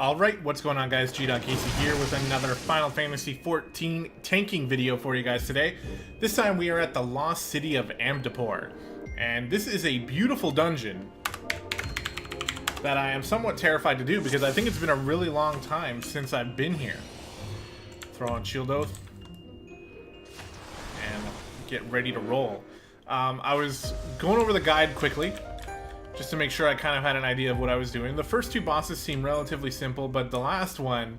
Alright, what's going on guys? Gdoggcasey here with another Final Fantasy XIV tanking video for you guys today. This time we are at the lost city of Amdapor. And this is a beautiful dungeon that I am somewhat terrified to do because I think it's been a really long time since I've been here. Throw on Shield Oath and get ready to roll. I was going over the guide quickly, just to make sure I kind of had an idea of what I was doing. The first two bosses seem relatively simple, but the last one,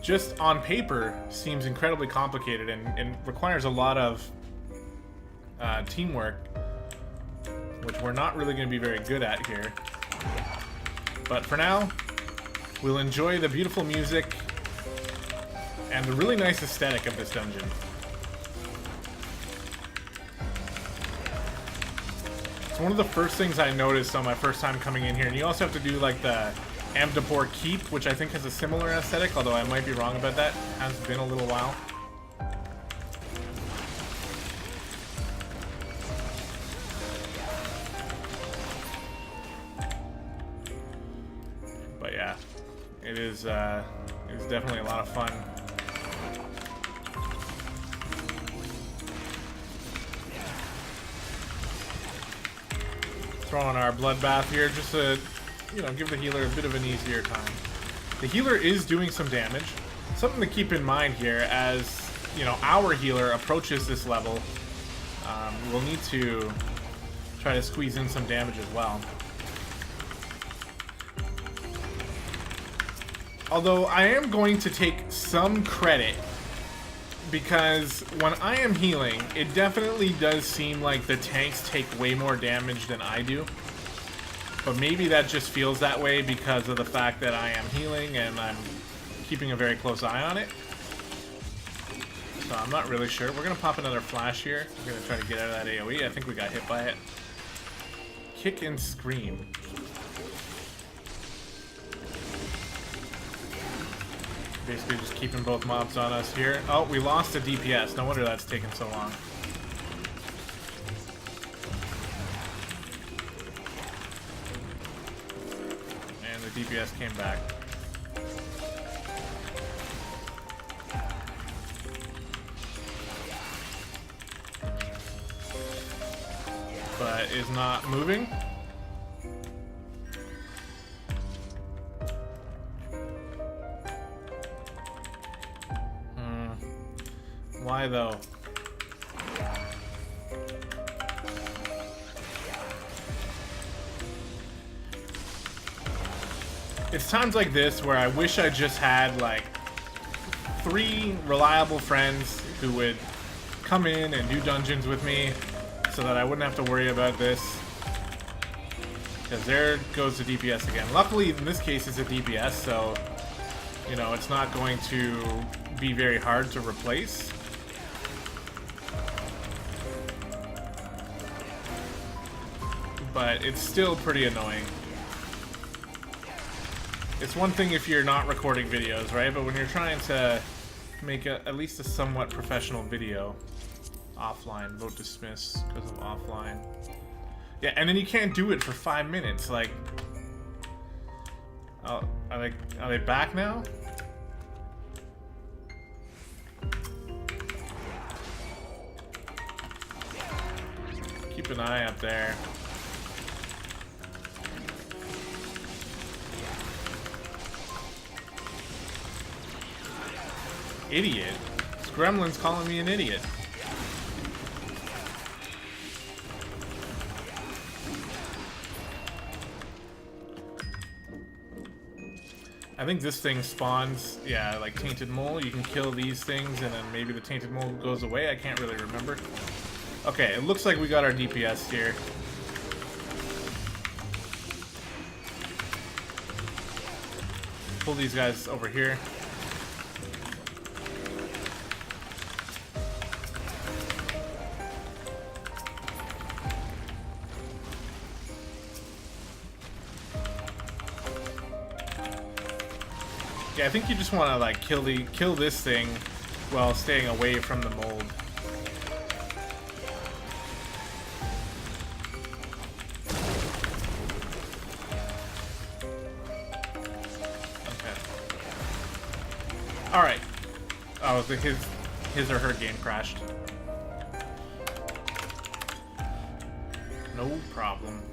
just on paper, seems incredibly complicated and requires a lot of teamwork, which we're not really going to be very good at here. But for now, we'll enjoy the beautiful music and the really nice aesthetic of this dungeon. It's one of the first things I noticed on my first time coming in here, and you also have to do like the Amdapor Keep, which I think has a similar aesthetic, although I might be wrong about that. It has been a little while. But yeah, it is definitely a lot of fun. Throw on our bloodbath here just to, you know, give the healer a bit of an easier time. The healer is doing some damage. Something to keep in mind here, as you know, our healer approaches this level, we'll need to try to squeeze in some damage as well. Although I am going to take some credit, because when I am healing, it definitely does seem like the tanks take way more damage than I do. But maybe that just feels that way because of the fact that I am healing and I'm keeping a very close eye on it. So I'm not really sure. We're going to pop another flash here. We're going to try to get out of that AoE. I think we got hit by it. Kick and scream. Basically just keeping both mobs on us here. Oh, we lost a DPS. No wonder that's taken so long. And the DPS came back. But is not moving. Why though? It's times like this where I wish I just had like 3 reliable friends who would come in and do dungeons with me so that I wouldn't have to worry about this. Because there goes the DPS again. Luckily in this case it's a DPS, so you know, it's not going to be very hard to replace. But it's still pretty annoying. It's one thing if you're not recording videos, right? But when you're trying to make at least a somewhat professional video, offline, vote dismiss because of offline. Yeah, and then you can't do it for 5 minutes. Like, oh, are they back now? Keep an eye up there. Idiot. This gremlin's calling me an idiot. I think this thing spawns, yeah, like Tainted Mole. You can kill these things and then maybe the Tainted Mole goes away. I can't really remember. Okay, it looks like we got our DPS here. Pull these guys over here. Yeah, I think you just want to like kill this thing while staying away from the mold. Alright. Oh, his or her game crashed. No problem.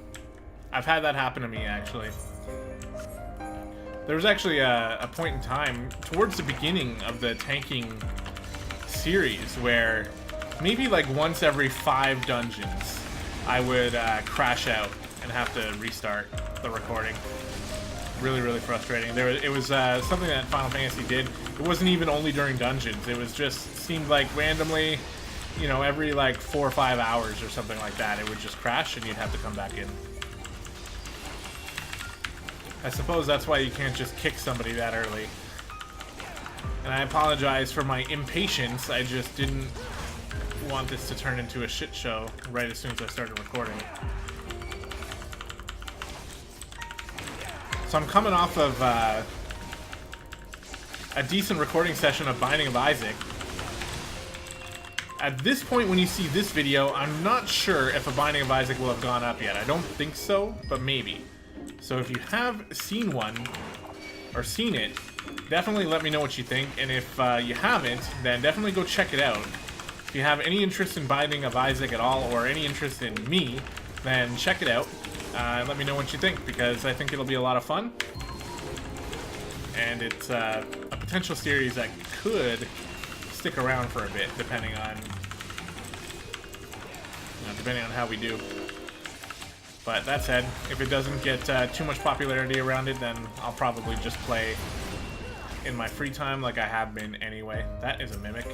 I've had that happen to me, actually. There was actually a point in time towards the beginning of the tanking series where maybe like once every 5 dungeons I would crash out and have to restart the recording. Really, really frustrating. It was something that Final Fantasy did. It wasn't even only during dungeons. It was just seemed like randomly, you know, every like 4 or 5 hours or something like that, it would just crash and you'd have to come back in. I suppose that's why you can't just kick somebody that early. And I apologize for my impatience. I just didn't want this to turn into a shit show right as soon as I started recording. So I'm coming off of a decent recording session of Binding of Isaac. At this point, when you see this video, I'm not sure if a Binding of Isaac will have gone up yet. I don't think so, but maybe. So if you have seen one, or seen it, definitely let me know what you think. And if you haven't, then definitely go check it out. If you have any interest in Binding of Isaac at all, or any interest in me, then check it out. And let me know what you think, because I think it'll be a lot of fun. And it's a potential series that could stick around for a bit, depending on how we do. But that said, if it doesn't get too much popularity around it, then I'll probably just play in my free time like I have been anyway. That is a mimic.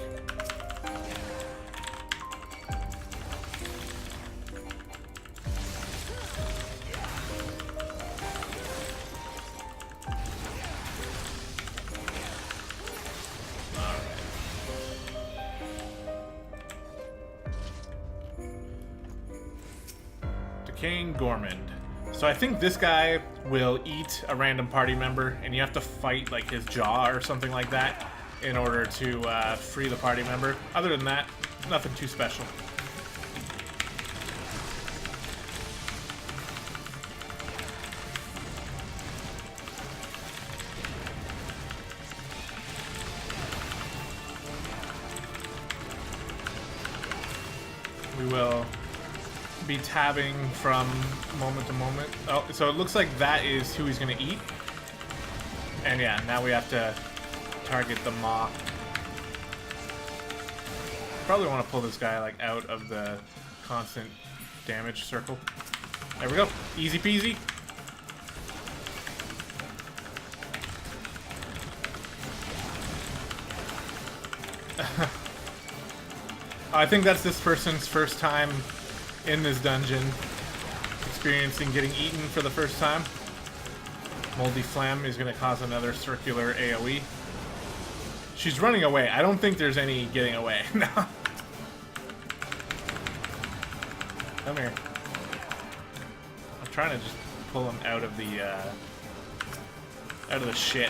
Decaying Gormand. So I think this guy will eat a random party member, and you have to fight like his jaw or something like that in order to free the party member. Other than that, nothing too special. We will be tabbing from moment to moment. Oh, so it looks like that is who he's gonna eat. And yeah, now we have to target the maw. Probably want to pull this guy like out of the constant damage circle. There we go. Easy peasy. I think that's this person's first time in this dungeon, experiencing getting eaten for the first time. Moldy Phlegm is going to cause another circular AoE. She's running away. I don't think there's any getting away. No. Come here. I'm trying to just pull him out of the shit.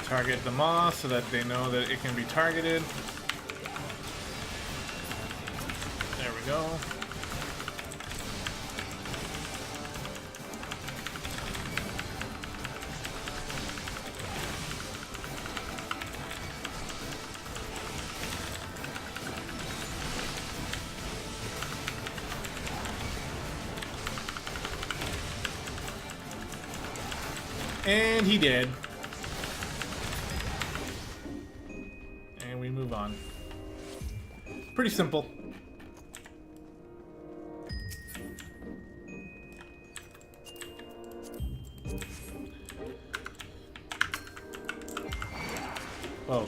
Target the maw so that they know that it can be targeted. There we go. And he did. And we move on. Pretty simple. Whoa.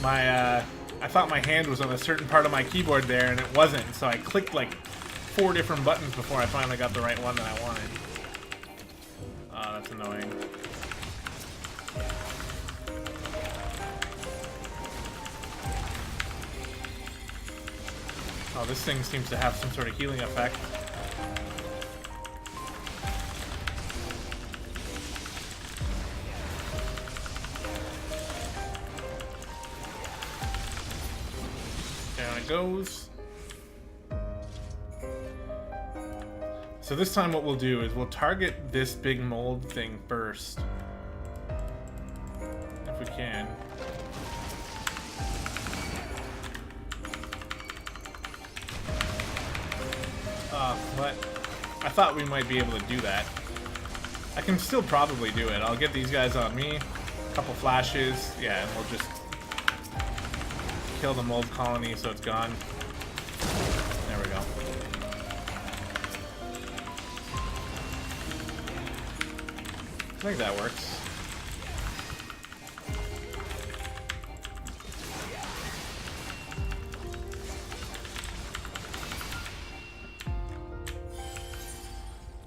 I thought my hand was on a certain part of my keyboard there, and it wasn't, so I clicked like 4 different buttons before I finally got the right one that I wanted. Oh, that's annoying. Oh, this thing seems to have some sort of healing effect. Down it goes. So this time what we'll do is we'll target this big mold thing first. If we can. What? I thought we might be able to do that. I can still probably do it. I'll get these guys on me. A couple flashes. Yeah, and we'll just kill the mold colony so it's gone. There we go. I think that works.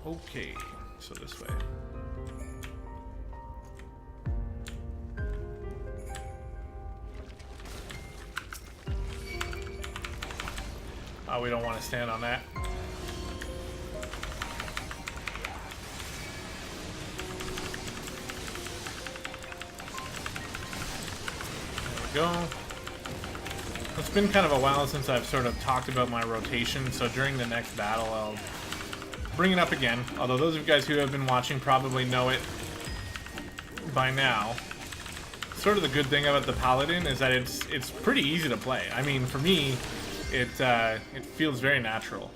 Okay, so this way. Oh, we don't want to stand on that. There we go. It's been kind of a while since I've sort of talked about my rotation, so during the next battle I'll bring it up again. Although those of you guys who have been watching probably know it by now. Sort of the good thing about the Paladin is that it's pretty easy to play. I mean, for me, it feels very natural.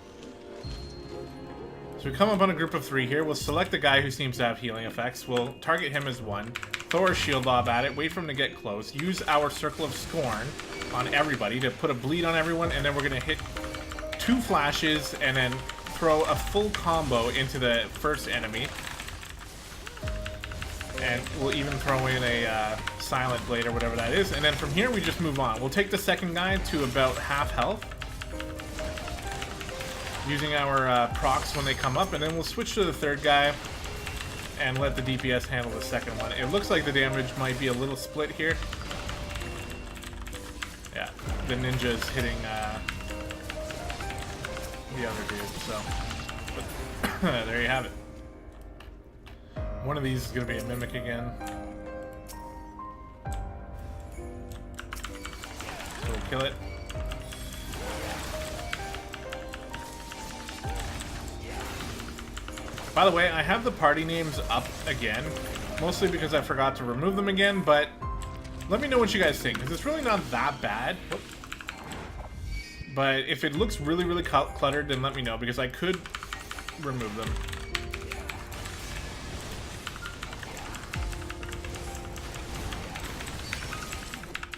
So we come up on a group of 3 here. We'll select the guy who seems to have healing effects. We'll target him as 1. Throw our shield lob at it. Wait for him to get close. Use our Circle of Scorn on everybody to put a bleed on everyone. And then we're going to hit 2 flashes and then throw a full combo into the first enemy. And we'll even throw in a Silent Blade or whatever that is. And then from here we just move on. We'll take the second guy to about half health. Using our procs when they come up. And then we'll switch to the third guy and let the DPS handle the second one. It looks like the damage might be a little split here. Yeah, the ninja's hitting the other dude, so but, there you have it. One of these is going to be a mimic again. So we'll kill it. By the way, I have the party names up again, mostly because I forgot to remove them again, but let me know what you guys think, because it's really not that bad. Whoop. But if it looks really, really cluttered, then let me know, because I could remove them.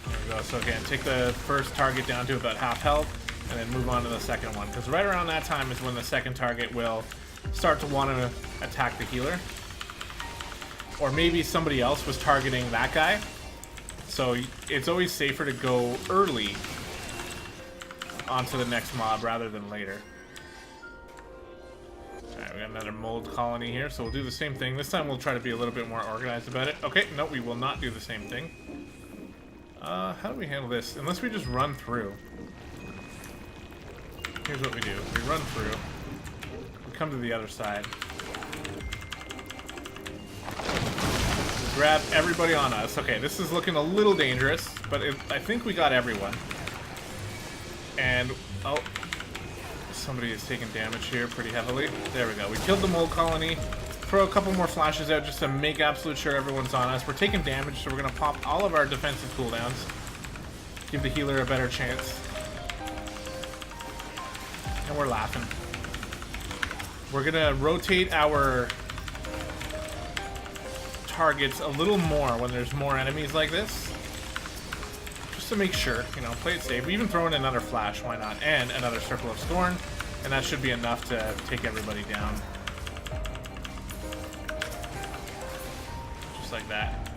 There we go. So again, take the first target down to about half health, and then move on to the second one, because right around that time is when the second target will start to want to attack the healer. Or maybe somebody else was targeting that guy. So it's always safer to go early onto the next mob rather than later. Alright, we got another mold colony here, so we'll do the same thing. This time we'll try to be a little bit more organized about it. Okay, no, we will not do the same thing. How do we handle this? Unless we just run through. Here's what we do. We run through. We come to the other side. We grab everybody on us. Okay, this is looking a little dangerous, but I think we got everyone. And, oh, somebody is taking damage here pretty heavily. There we go. We killed the mold colony. Throw a couple more flashes out just to make absolute sure everyone's on us. We're taking damage, so we're going to pop all of our defensive cooldowns. Give the healer a better chance. And we're laughing. We're going to rotate our targets a little more when there's more enemies like this. Just to make sure, you know, play it safe. We even throw in another flash, why not? And another Circle of Scorn. And that should be enough to take everybody down. Just like that.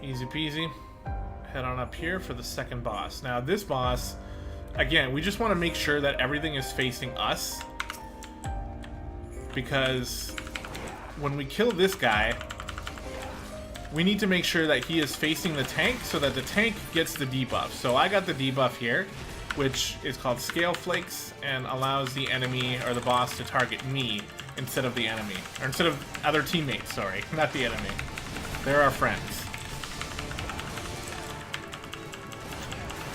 Easy peasy. Head on up here for the second boss. Now this boss, again, we just want to make sure that everything is facing us. Because when we kill this guy, we need to make sure that he is facing the tank so that the tank gets the debuff. So I got the debuff here, which is called Scale Flakes, and allows the enemy or the boss to target me instead of the enemy. Or instead of other teammates, sorry, not the enemy. They're our friends.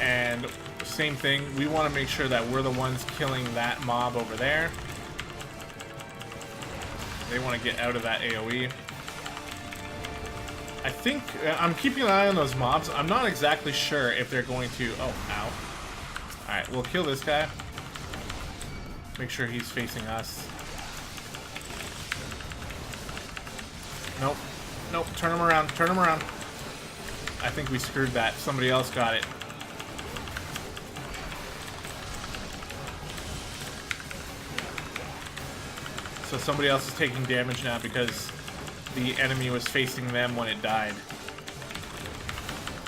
And same thing, we want to make sure that we're the ones killing that mob over there. They want to get out of that AoE. I think I'm keeping an eye on those mobs. I'm not exactly sure if they're going to... Oh, ow. Alright, we'll kill this guy. Make sure he's facing us. Nope. Nope. Turn him around. Turn him around. I think we screwed that. Somebody else got it. So somebody else is taking damage now because the enemy was facing them when it died.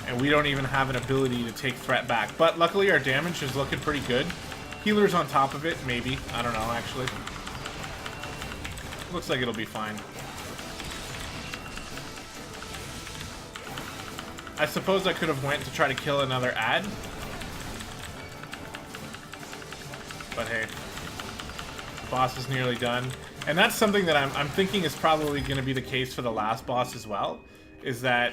And we don't even have an ability to take threat back. But luckily our damage is looking pretty good. Healer's on top of it, maybe. I don't know, actually. Looks like it'll be fine. I suppose I could have went to try to kill another ad. But hey. The boss is nearly done. And that's something that I'm thinking is probably going to be the case for the last boss as well. Is that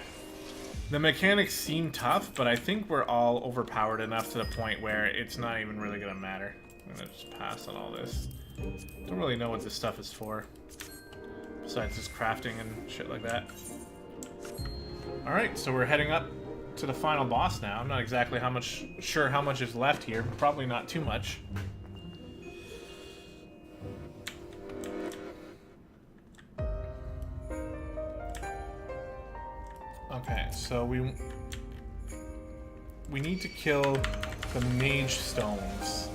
the mechanics seem tough, but I think we're all overpowered enough to the point where it's not even really going to matter. I'm going to just pass on all this. Don't really know what this stuff is for. Besides just crafting and shit like that. Alright, so we're heading up to the final boss now. I'm not exactly sure how much is left here. Probably not too much. Okay, so we need to kill the mage stones.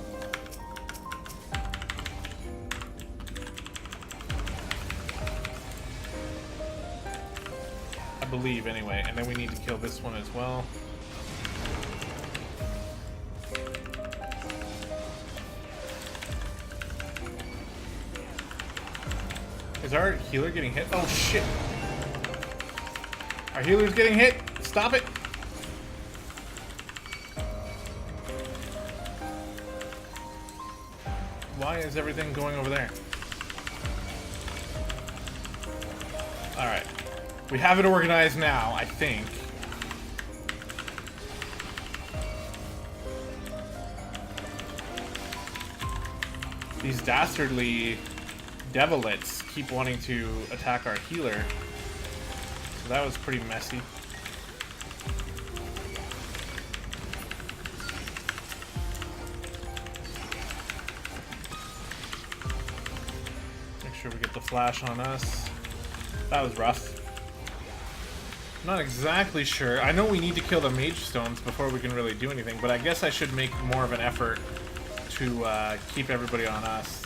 I believe, anyway. And then we need to kill this one as well. Is our healer getting hit? Oh, shit! Our healer's getting hit! Stop it! Why is everything going over there? Alright. We have it organized now, I think. These dastardly devilets keep wanting to attack our healer. So that was pretty messy. Make sure we get the flash on us. That was rough. I'm not exactly sure. I know we need to kill the mage stones before we can really do anything, but I guess I should make more of an effort to keep everybody on us.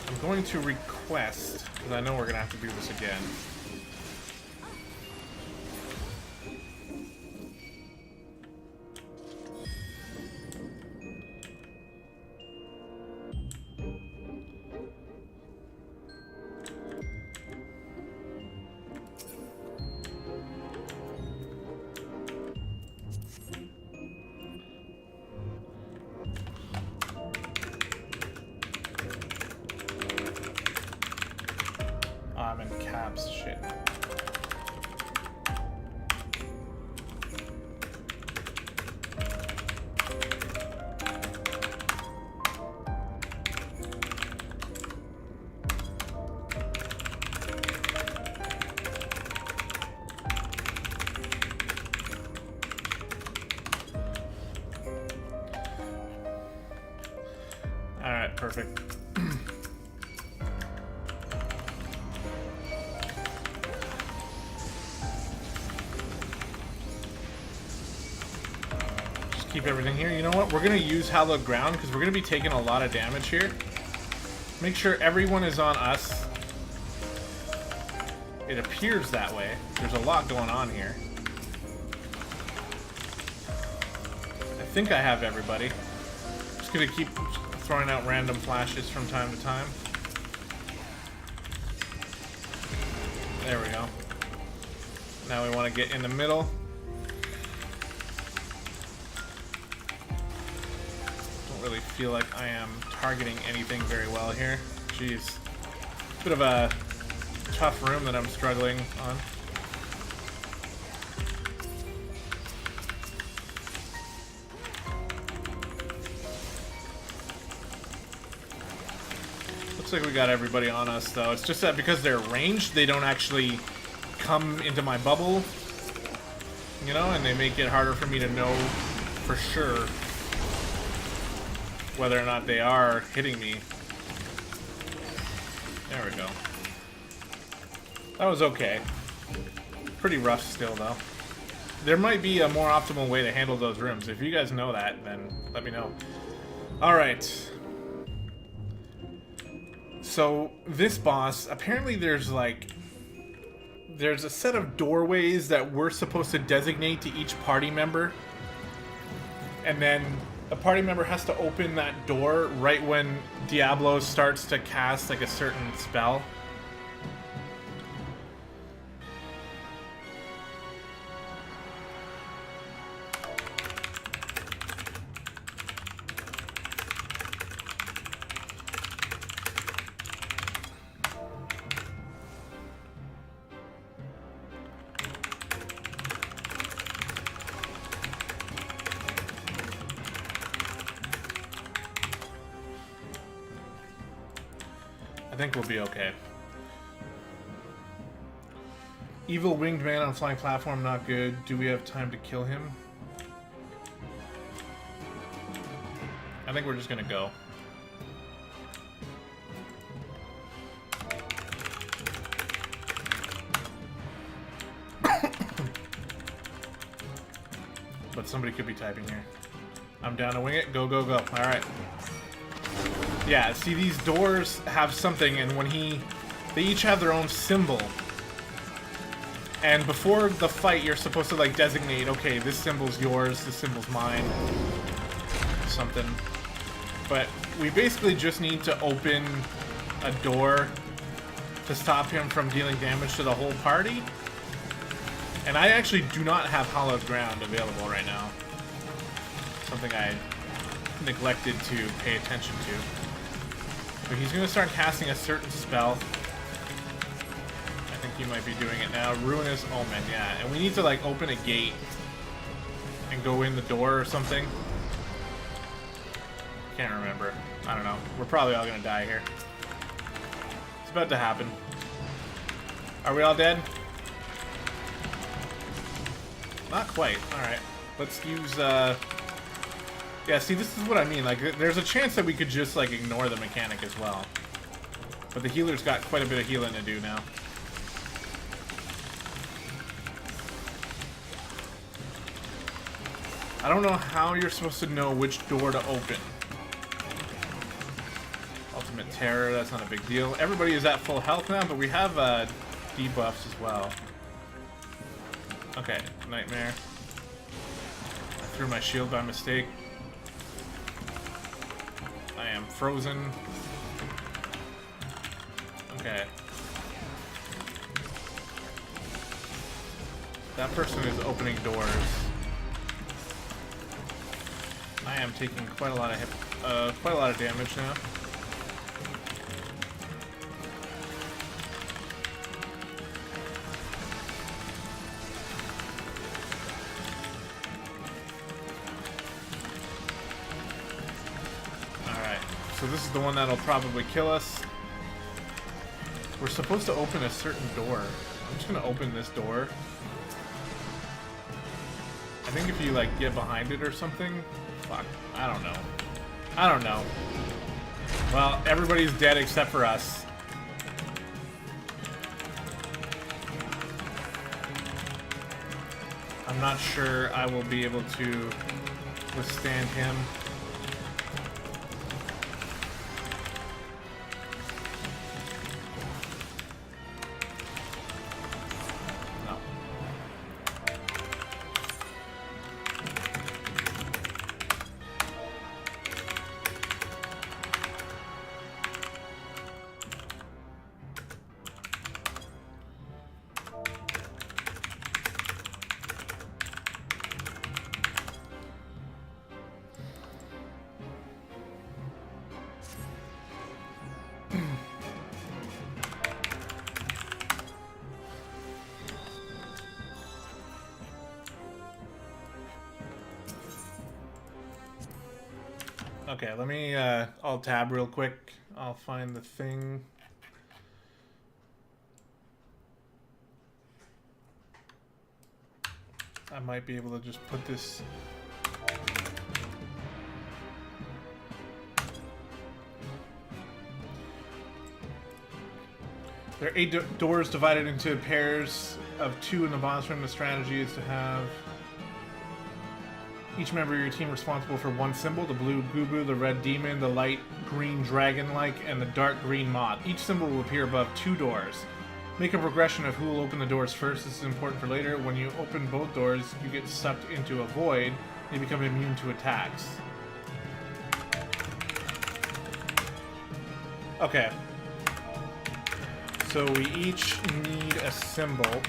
I'm going to request, because I know we're going to have to do this again. I'm in caps, shit. All right, perfect. Keep everything here. You know what? We're going to use hallowed ground because we're going to be taking a lot of damage here. Make sure everyone is on us. It appears that way. There's a lot going on here. I think I have everybody. Just going to keep throwing out random flashes from time to time. There we go. Now we want to get in the middle. Really feel like I am targeting anything very well here. Jeez. Bit of a tough room that I'm struggling on. Looks like we got everybody on us, though. It's just that because they're ranged, they don't actually come into my bubble, you know, and they make it harder for me to know for sure whether or not they are hitting me. There we go. That was okay. Pretty rough still, though. There might be a more optimal way to handle those rooms. If you guys know that, then let me know. Alright. So, this boss, apparently there's a set of doorways that we're supposed to designate to each party member. And then a party member has to open that door right when Diablo starts to cast like a certain spell. I think we'll be okay. Evil winged man on flying platform, not good. Do we have time to kill him? I think we're just gonna go. But somebody could be typing here. I'm down to wing it. Go, go, go. Alright. Yeah, see, these doors have something, and when they each have their own symbol. And before the fight, you're supposed to, like, designate, okay, this symbol's yours, this symbol's mine, something. But we basically just need to open a door to stop him from dealing damage to the whole party. And I actually do not have hallowed ground available right now. Something I neglected to pay attention to. But he's going to start casting a certain spell. I think he might be doing it now. Ruinous Omen, yeah. And we need to, like, open a gate and go in the door or something. Can't remember. I don't know. We're probably all going to die here. It's about to happen. Are we all dead? Not quite. Alright. Let's use, yeah, see, this is what I mean. Like, there's a chance that we could just, like, ignore the mechanic as well. But the healer's got quite a bit of healing to do now. I don't know how you're supposed to know which door to open. Ultimate Terror, that's not a big deal. Everybody is at full health now, but we have, debuffs as well. Okay, Nightmare. I threw my shield by mistake. I am frozen. Okay. That person is opening doors. I am taking quite a lot of damage now. So this is the one that'll probably kill us. We're supposed to open a certain door. I'm just gonna open this door. I think if you, like, get behind it or something... Fuck. I don't know. I don't know. Well, everybody's dead except for us. I'm not sure I will be able to withstand him. Okay, let me alt tab real quick. I'll find the thing. I might be able to just put this. There are 8 doors divided into pairs of 2 in the boss room. The strategy is to have each member of your team responsible for one symbol: the blue Gubu, the red demon, the light green dragon-like, and the dark green moth. Each symbol will appear above 2 doors. Make a progression of who will open the doors first. This is important for later. When you open both doors, you get sucked into a void. You become immune to attacks. Okay. So we each need a symbol.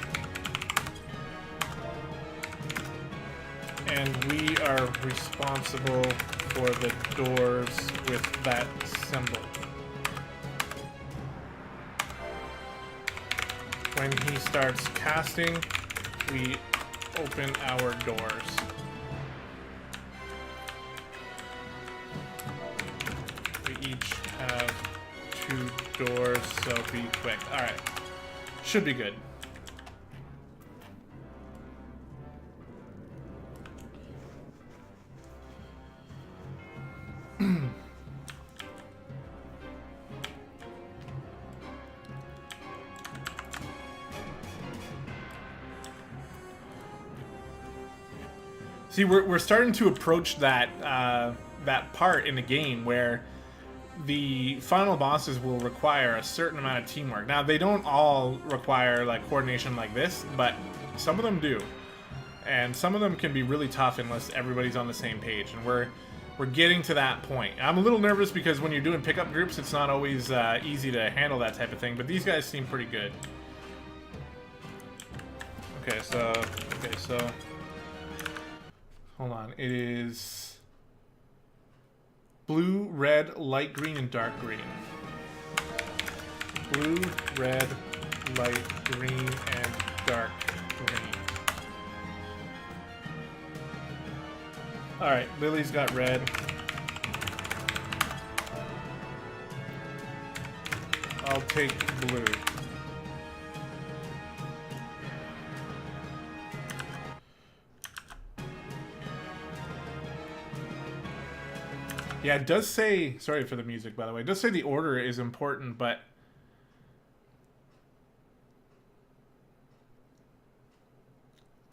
And we are responsible for the doors with that symbol. When he starts casting, we open our doors. We each have 2 doors, so be quick. Alright. Should be good. See, we're starting to approach that that part in the game where the final bosses will require a certain amount of teamwork. Now, they don't all require like coordination like this, but some of them do, and some of them can be really tough unless everybody's on the same page. And we're getting to that point. I'm a little nervous because when you're doing pickup groups, it's not always easy to handle that type of thing. But these guys seem pretty good. Okay, so. Hold on, it is blue, red, light green, and dark green. Blue, red, light green, and dark green. Alright, Lily's got red. I'll take blue. Yeah, it does say, sorry for the music, by the way, it does say the order is important, but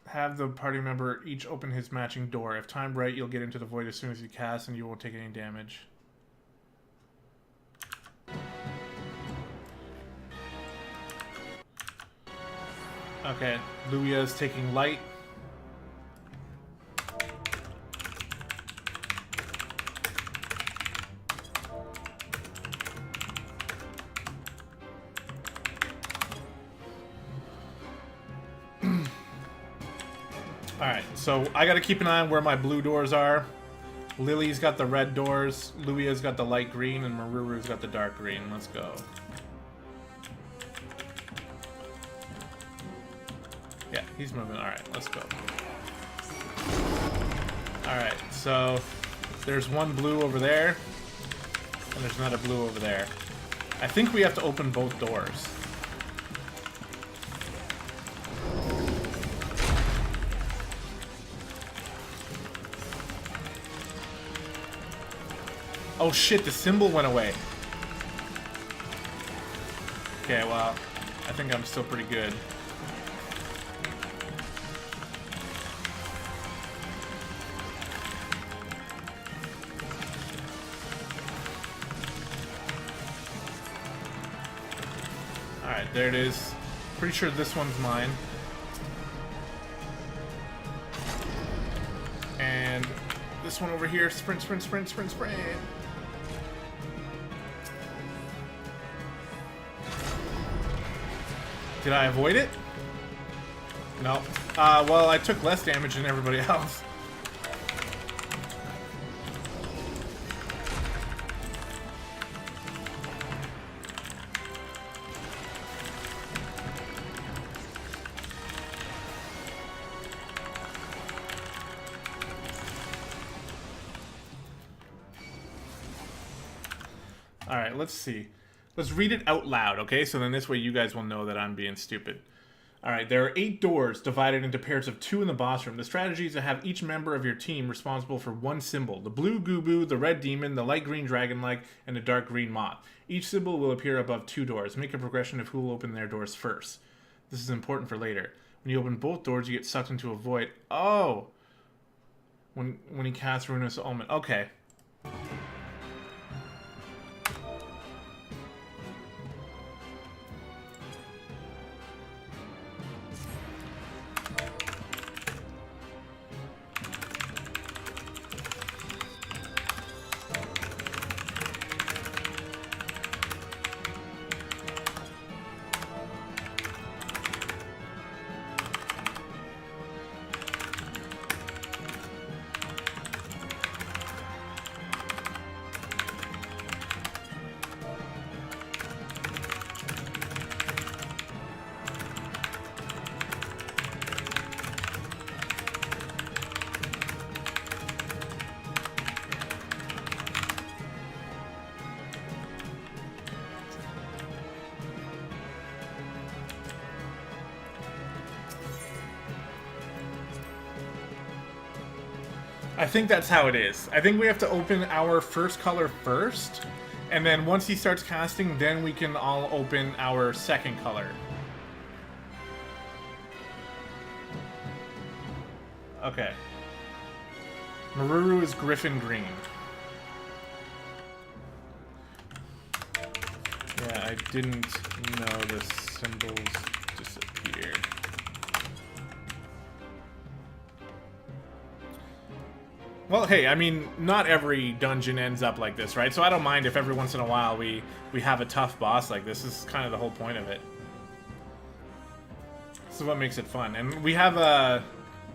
have the party member each open his matching door. If timed right, you'll get into the void as soon as you cast, and you won't take any damage. Okay, Luia's taking light. Alright, so I gotta keep an eye on where my blue doors are. Lily's got the red doors, Luia's got the light green, and Maruru's got the dark green. Let's go. Yeah, he's moving. Alright, let's go. Alright, so there's one blue over there, and there's another blue over there. I think we have to open both doors. Oh shit, the symbol went away. Okay, well, I think I'm still pretty good. Alright, there it is. Pretty sure this one's mine. And this one over here, sprint, sprint, sprint, sprint, sprint. Did I avoid it? No. Well, I took less damage than everybody else. Alright, let's see. Let's read it out loud, okay? So then this way you guys will know that I'm being stupid. Alright, there are 8 doors divided into pairs of 2 in the boss room. The strategy is to have each member of your team responsible for one symbol. The blue Gubu, the red demon, the light green dragon-like, and the dark green moth. Each symbol will appear above 2 doors. Make a progression of who will open their doors first. This is important for later. When you open both doors, you get sucked into a void. Oh! When he casts Ruinous Omen. Okay. I think that's how it is. I think we have to open our first color first, and then once he starts casting, then we can all open our second color. Okay. Maruru is Griffin Green. Yeah, I didn't know the symbols disappeared. Well, hey, I mean, not every dungeon ends up like this, right? So I don't mind if every once in a while we have a tough boss like this. This is kind of the whole point of it. This is what makes it fun. And we have a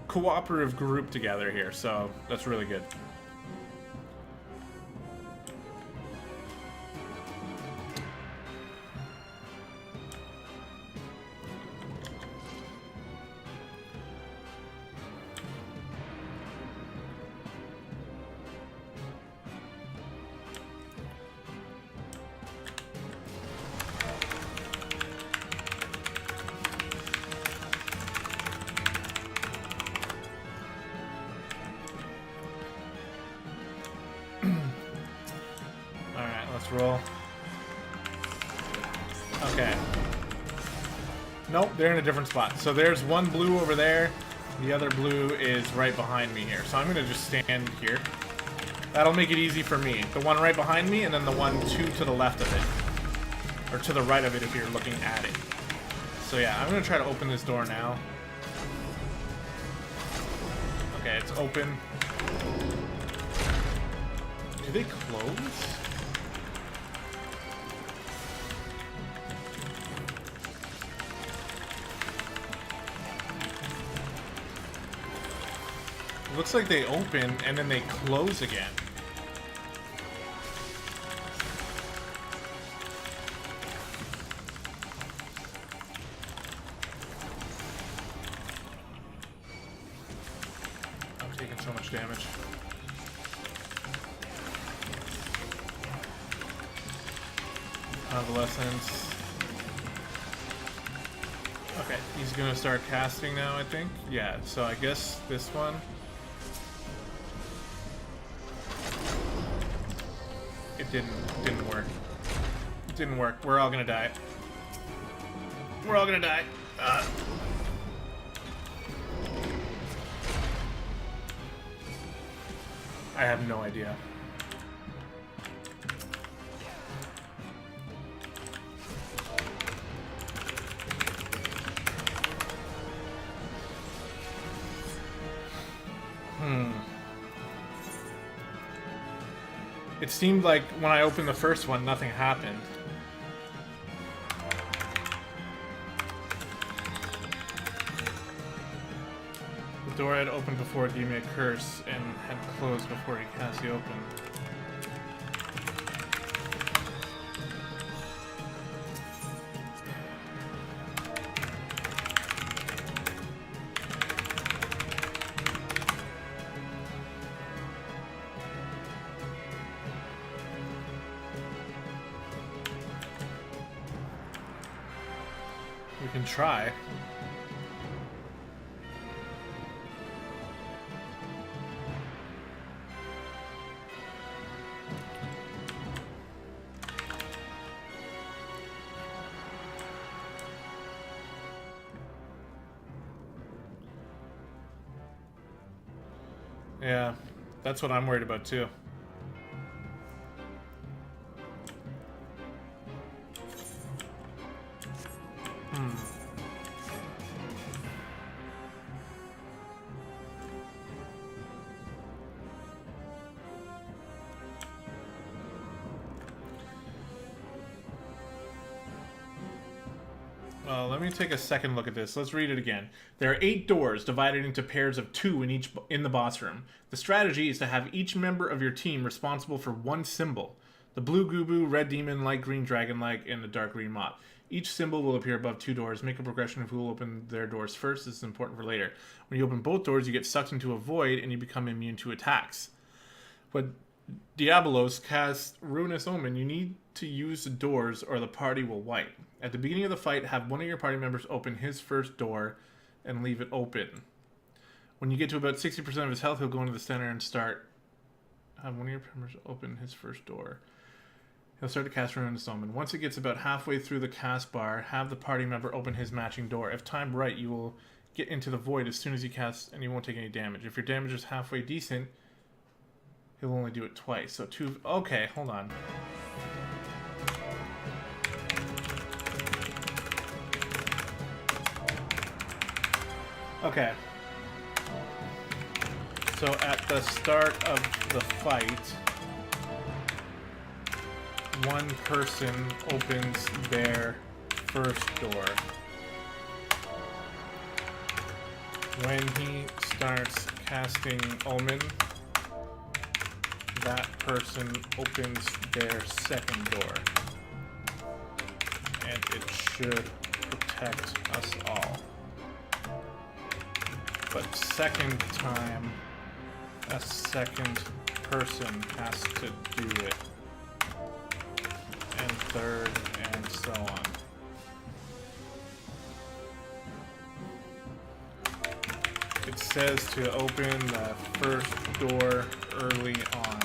cooperative group together here, so that's really good. Roll. Okay. Nope, they're in a different spot. So there's one blue over there. The other blue is right behind me here. So I'm going to just stand here. That'll make it easy for me. The one right behind me, and then the one two to the left of it. Or to the right of it if you're looking at it. So yeah, I'm going to try to open this door now. Okay, it's open. Do they close? Looks like they open and then they close again. I'm taking so much damage. Convalescence. Okay, he's gonna start casting now, I think. Yeah, so I guess this one. It didn't work. It didn't work. We're all gonna die. We're all gonna die. I have no idea. It seemed like when I opened the first one, nothing happened. The door had opened before it gave me a curse and had closed before he cast the open. We can try. Yeah, that's what I'm worried about too. Let me take a second look at this. Let's read it again. There are 8 doors divided into pairs of 2 in the boss room. The strategy is to have each member of your team responsible for one symbol. The blue Gubu, red demon, light green dragon-like, and the dark green mob. Each symbol will appear above 2 doors. Make a progression of who will open their doors first. This is important for later. When you open both doors, you get sucked into a void and you become immune to attacks. When Diabolos casts Ruinous Omen, you need to use the doors or the party will wipe. At the beginning of the fight, have one of your party members open his first door and leave it open. When you get to about 60% of his health, he'll go into the center and start. Have one of your members open his first door. He'll start to cast Ruinous Omen. Once it gets about halfway through the cast bar, have the party member open his matching door. If timed right, you will get into the void as soon as he casts and you won't take any damage. If your damage is halfway decent, he'll only do it twice. So 2... Okay, hold on. Okay. So at the start of the fight, one person opens their first door. When he starts casting Omen, that person opens their second door. And it should protect us all. But second time, a second person has to do it. And third, and so on. It says to open the first door early on.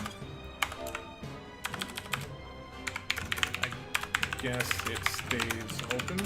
I guess it stays open.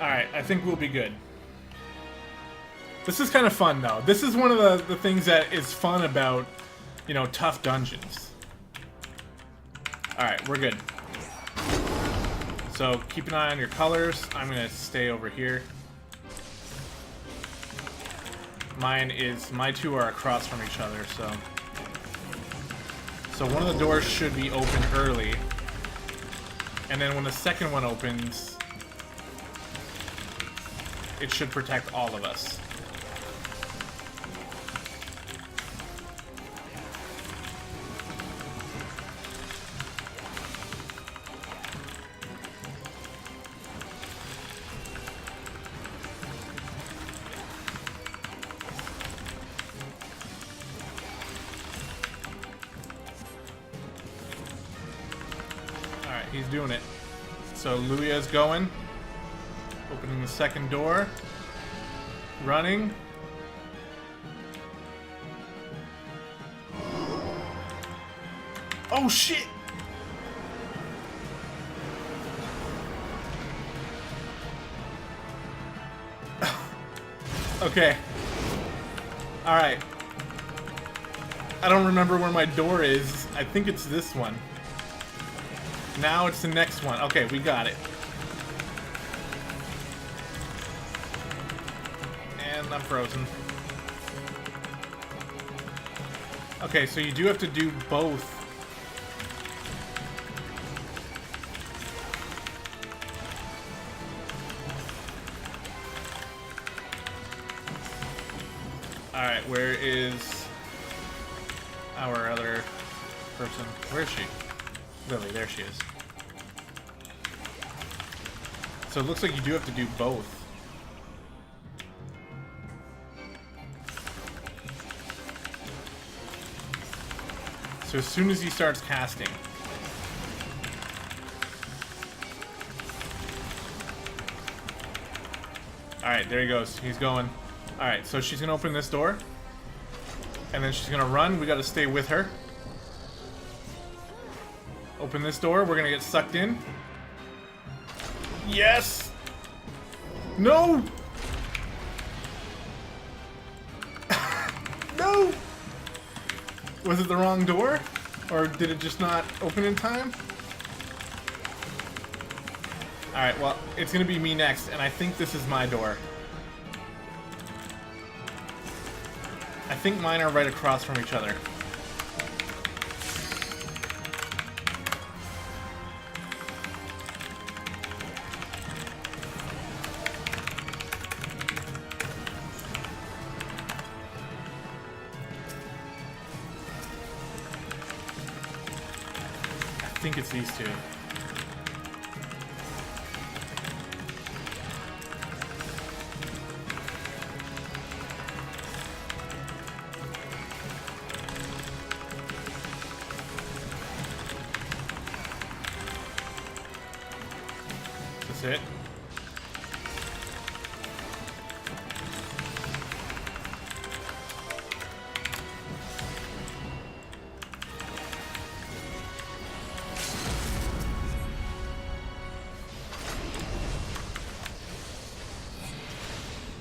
Alright, I think we'll be good. This is kind of fun, though. This is one of the things that is fun about, you know, tough dungeons. Alright, we're good. So, keep an eye on your colors. I'm going to stay over here. My two are across from each other, so... So one of the doors should be open early. And then when the second one opens... it should protect all of us. Alright, he's doing it. So Luia's going. Opening the second door. Running. Oh shit! Okay. Alright. I don't remember where my door is. I think it's this one. Now it's the next one. Okay, we got it. And I'm frozen. Okay, so you do have to do both. Alright, where is our other person? Where is she? Lily, there she is. So it looks like you do have to do both. So as soon as he starts casting. Alright, there he goes. He's going. Alright, so she's gonna open this door. And then she's gonna run. We gotta stay with her. Open this door. We're gonna get sucked in. Yes! No! No! Was it the wrong door? Or did it just not open in time? Alright, well, it's gonna be me next, and I think this is my door. I think mine are right across from each other. I think it's these two. That's it.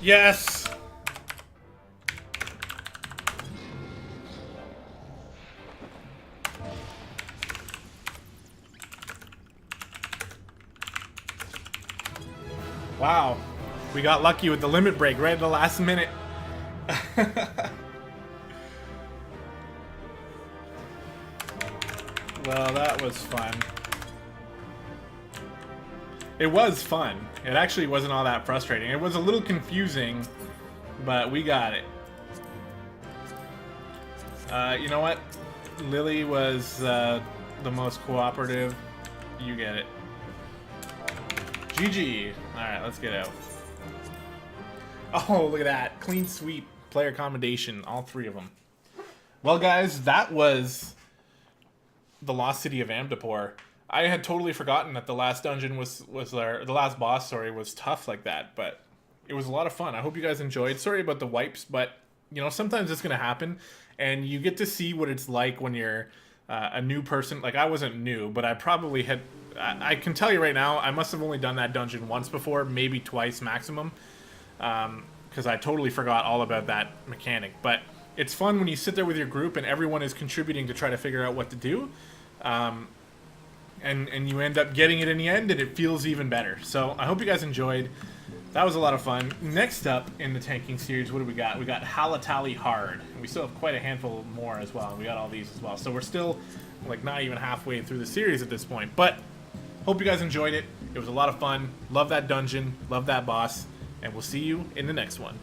Yes! Wow. We got lucky with the limit break right at the last minute. Well, that was fun. It was fun. It actually wasn't all that frustrating. It was a little confusing, but we got it. You know what? Lily was the most cooperative. You get it. GG. Alright, let's get out. Oh, look at that. Clean sweep. Player commendation. All three of them. Well, guys, that was the Lost City of Amdapor. I had totally forgotten that the last dungeon the last boss, sorry, was tough like that, but it was a lot of fun. I hope you guys enjoyed. Sorry about the wipes, but you know, sometimes it's gonna happen, and you get to see what it's like when you're a new person. Like, I wasn't new, but I probably had. I can tell you right now, I must have only done that dungeon once before, maybe twice maximum, because I totally forgot all about that mechanic. But it's fun when you sit there with your group and everyone is contributing to try to figure out what to do. And you end up getting it in the end, and it feels even better. So I hope you guys enjoyed. That was a lot of fun. Next up in the tanking series, what do we got? We got Halatali Hard. And we still have quite a handful more as well. We got all these as well. So we're still like not even halfway through the series at this point. But hope you guys enjoyed it. It was a lot of fun. Love that dungeon. Love that boss. And we'll see you in the next one.